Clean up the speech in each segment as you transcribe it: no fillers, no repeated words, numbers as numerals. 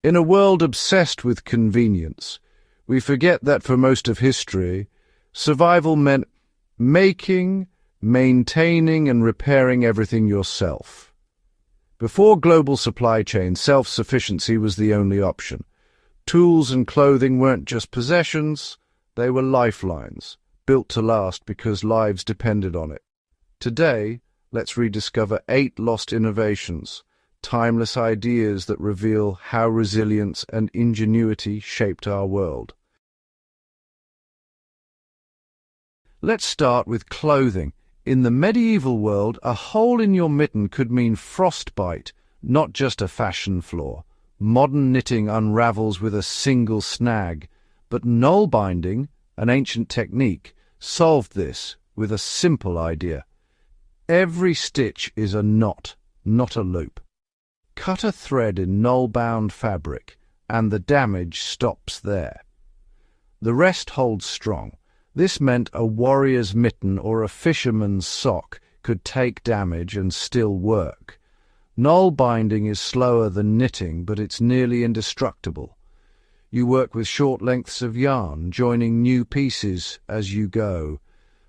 In a world obsessed with convenience, we forget that for most of history, survival meant making, maintaining, and repairing everything yourself. Before global supply chains, self-sufficiency was the only option. Tools and clothing weren't just possessions, they were lifelines, built to last because lives depended on it. Today, let's rediscover 8 lost innovations, timeless ideas that reveal how resilience and ingenuity shaped our world. Let's start with clothing. In the medieval world, a hole in your mitten could mean frostbite, not just a fashion flaw. Modern knitting unravels with a single snag, but naal binding, an ancient technique, solved this with a simple idea. Every stitch is a knot, not a loop. Cut a thread in naal-bound fabric, and the damage stops there. The rest holds strong. This meant a warrior's mitten or a fisherman's sock could take damage and still work. Naal binding is slower than knitting, but it's nearly indestructible. You work with short lengths of yarn, joining new pieces as you go,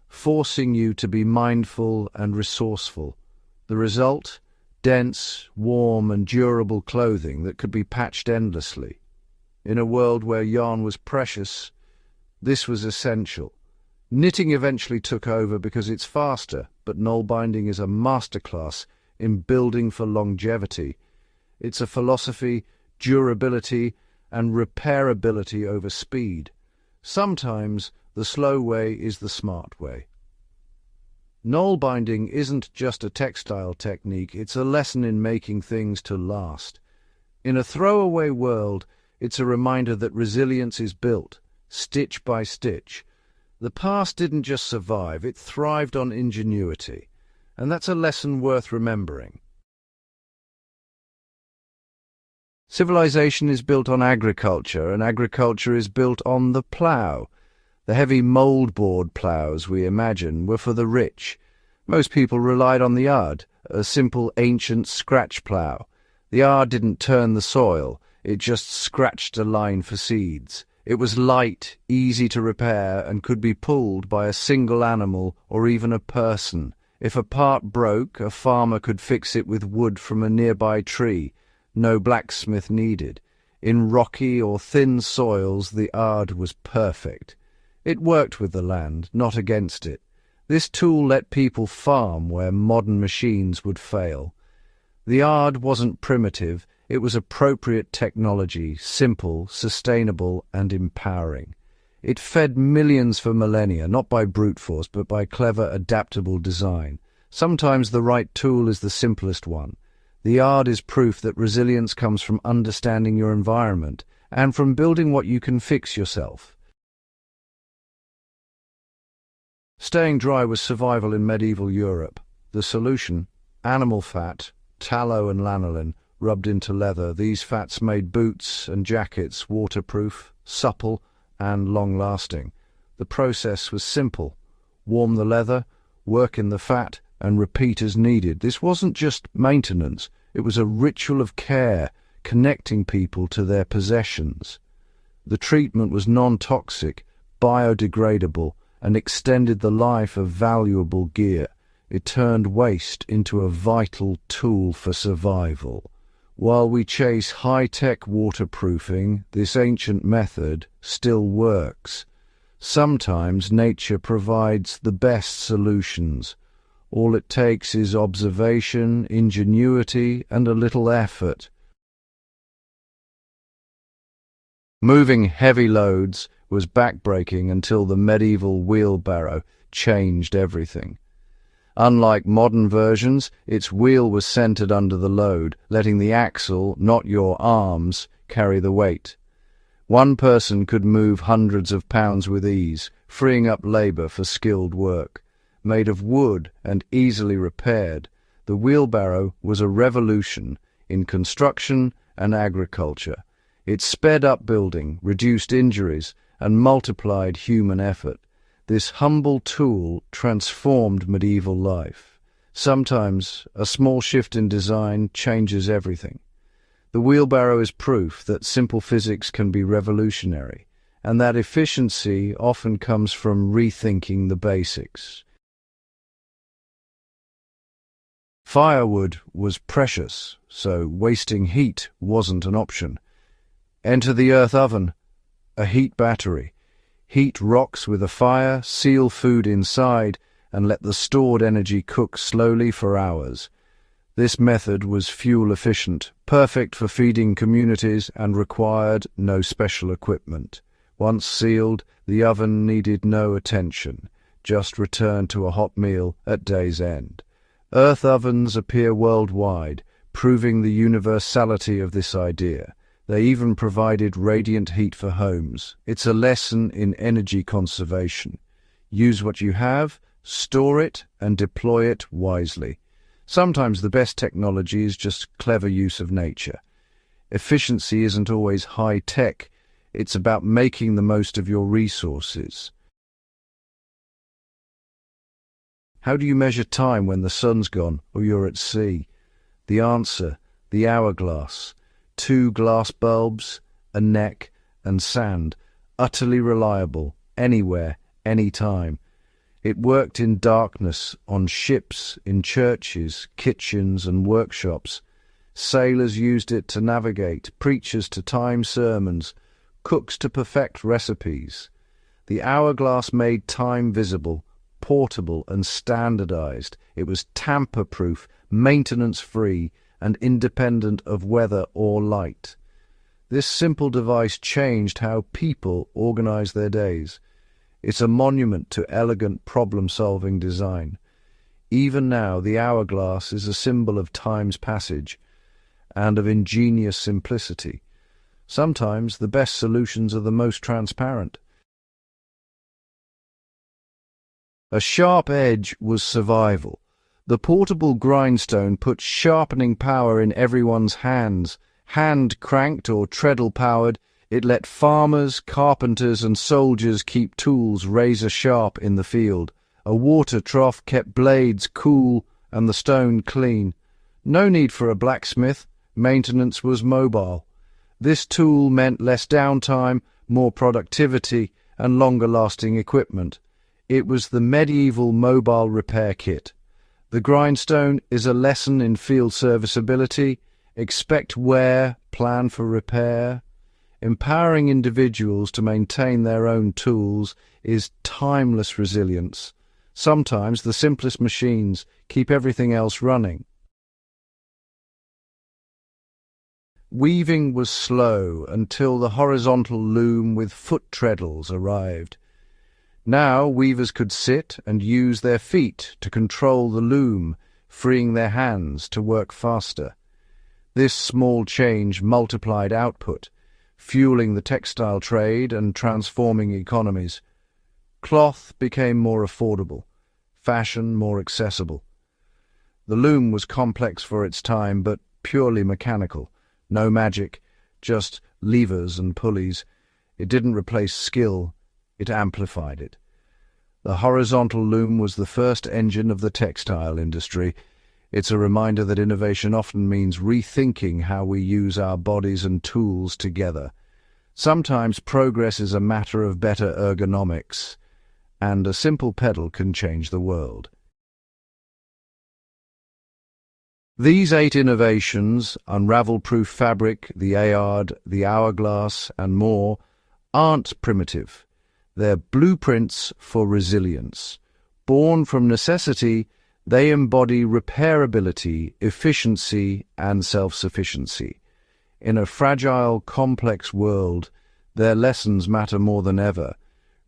forcing you to be mindful and resourceful. The result? Dense, warm, and durable clothing that could be patched endlessly. In a world where yarn was precious, this was essential. Knitting eventually took over because it's faster, but naal binding is a masterclass in building for longevity. It's a philosophy, durability, and repairability over speed. Sometimes the slow way is the smart way. Naal binding isn't just a textile technique, it's a lesson in making things to last. In a throwaway world, it's a reminder that resilience is built, stitch by stitch. The past didn't just survive, it thrived on ingenuity. And that's a lesson worth remembering. Civilization is built on agriculture, and agriculture is built on the plough. The heavy moldboard ploughs we imagine were for the rich. Most people relied on the ard, a simple ancient scratch plough. The ard didn't turn the soil, it just scratched a line for seeds. It was light, easy to repair, and could be pulled by a single animal or even a person. If a part broke, a farmer could fix it with wood from a nearby tree. No blacksmith needed. In rocky or thin soils, the ard was perfect. It worked with the land, not against it. This tool let people farm where modern machines would fail. The ard wasn't primitive, it was appropriate technology, simple, sustainable, and empowering. It fed millions for millennia, not by brute force, but by clever, adaptable design. Sometimes the right tool is the simplest one. The ard is proof that resilience comes from understanding your environment and from building what you can fix yourself. Staying dry was survival in medieval Europe. The solution? Animal fat, tallow and lanolin, rubbed into leather. These fats made boots and jackets waterproof, supple, and long-lasting. The process was simple. Warm the leather, work in the fat, and repeat as needed. This wasn't just maintenance, it was a ritual of care, connecting people to their possessions. The treatment was non-toxic, biodegradable, and extended the life of valuable gear. It turned waste into a vital tool for survival. While we chase high-tech waterproofing, this ancient method still works. Sometimes nature provides the best solutions. All it takes is observation, ingenuity, and a little effort. Moving heavy loads was backbreaking until the medieval wheelbarrow changed everything. Unlike modern versions, its wheel was centered under the load, letting the axle, not your arms, carry the weight. One person could move hundreds of pounds with ease, freeing up labor for skilled work. Made of wood and easily repaired, the wheelbarrow was a revolution in construction and agriculture. It sped up building, reduced injuries, and multiplied human effort. This humble tool transformed medieval life. Sometimes a small shift in design changes everything. The wheelbarrow is proof that simple physics can be revolutionary, and that efficiency often comes from rethinking the basics. Firewood was precious, so wasting heat wasn't an option. Enter the earth oven, a heat battery. Heat rocks with a fire, seal food inside, and let the stored energy cook slowly for hours. This method was fuel efficient, perfect for feeding communities, and required no special equipment. Once sealed, the oven needed no attention, just return to a hot meal at day's end. Earth ovens appear worldwide, proving the universality of this idea. They even provided radiant heat for homes. It's a lesson in energy conservation. Use what you have, store it, and deploy it wisely. Sometimes the best technology is just clever use of nature. Efficiency isn't always high-tech. It's about making the most of your resources. How do you measure time when the sun's gone or you're at sea? The answer, the hourglass. 2 glass bulbs, a neck, and sand. Utterly reliable, anywhere, anytime. It worked in darkness, on ships, in churches, kitchens, and workshops. Sailors used it to navigate, preachers to time sermons, cooks to perfect recipes. The hourglass made time visible, portable, and standardized. It was tamper-proof, maintenance-free, and independent of weather or light. This simple device changed how people organized their days. It's a monument to elegant problem-solving design. Even now, the hourglass is a symbol of time's passage and of ingenious simplicity. Sometimes the best solutions are the most transparent. A sharp edge was survival. The portable grindstone put sharpening power in everyone's hands. Hand-cranked or treadle-powered, it let farmers, carpenters, and soldiers keep tools razor-sharp in the field. A water trough kept blades cool and the stone clean. No need for a blacksmith. Maintenance was mobile. This tool meant less downtime, more productivity, and longer-lasting equipment. It was the medieval mobile repair kit. The grindstone is a lesson in field serviceability. Expect wear, plan for repair. Empowering individuals to maintain their own tools is timeless resilience. Sometimes the simplest machines keep everything else running. Weaving was slow until the horizontal loom with foot treadles arrived. Now weavers could sit and use their feet to control the loom, freeing their hands to work faster. This small change multiplied output, fueling the textile trade and transforming economies. Cloth became more affordable, fashion more accessible. The loom was complex for its time, but purely mechanical. No magic, just levers and pulleys. It didn't replace skill, it amplified it. The horizontal loom was the first engine of the textile industry. It's a reminder that innovation often means rethinking how we use our bodies and tools together. Sometimes progress is a matter of better ergonomics, and a simple pedal can change the world. These 8 innovations, unravel-proof fabric, the Ayard, the hourglass, and more, aren't primitive. They're blueprints for resilience. Born from necessity, they embody repairability, efficiency, and self-sufficiency. In a fragile, complex world, their lessons matter more than ever.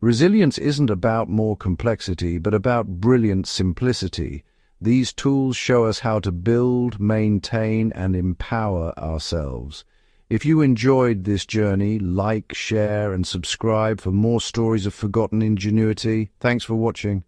Resilience isn't about more complexity, but about brilliant simplicity. These tools show us how to build, maintain, and empower ourselves. If you enjoyed this journey, like, share, and subscribe for more stories of forgotten ingenuity. Thanks for watching.